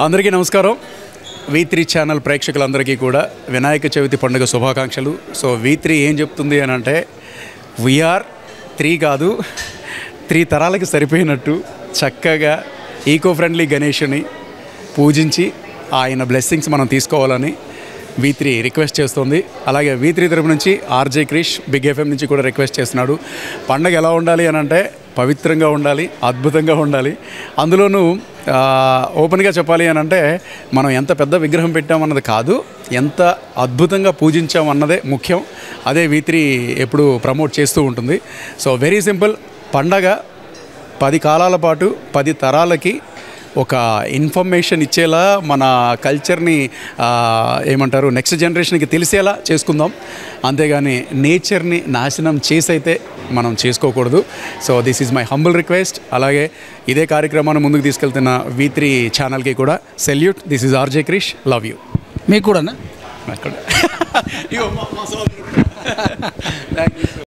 అందరికీ నమస్కారం. V3 channel ప్రేక్షకులందరికీ కూడా వినాయక చవితి పండుగ శుభాకాంక్షలు. సో V3 ఏం చెప్తుంది అని అంటే వీఆర్ 3 కాదు 3 తరాలకి సరిపోయినట్టు చక్కగా ఈకో ఫ్రెండ్లీ గణేషుని పూజించి ఆయన బ్లెస్సింగ్స్ మనం తీసుకోవాలని V3 రిక్వెస్ట్ చేస్తుంది. అలాగే V3 తరపు నుంచి ఆర్జే క్రిష్ బిగ్ FM నుంచి కూడా రిక్వెస్ట్ చేస్తున్నాడు. పండగ ఎలా ఉండాలి అని అంటే పవిత్రంగా ఉండాలి, అద్భుతంగా ఉండాలి. అందులోనూ ఓపెన్గా చెప్పాలి అని అంటే మనం ఎంత పెద్ద విగ్రహం పెట్టామన్నది కాదు, ఎంత అద్భుతంగా పూజించామన్నదే ముఖ్యం. అదే V3 ఎప్పుడు ప్రమోట్ చేస్తూ ఉంటుంది. సో వెరీ సింపుల్, పండగ 10 కాలాల పాటు 10 తరాలకి ఒక ఇన్ఫర్మేషన్ ఇచ్చేలా మన కల్చర్ని ఏమంటారు నెక్స్ట్ జనరేషన్కి తెలిసేలా చేసుకుందాం. అంతేగాని నేచర్ని నాశనం చేసైతే మనం చేసుకోకూడదు. So this is my humble request. అలాగే ఇదే కార్యక్రమాన్ని ముందుకు తీసుకెళ్తున్న V3 ఛానల్కి కూడా salute. This is RJ Krish. Love you. మీకు కూడా నాకు కూడా.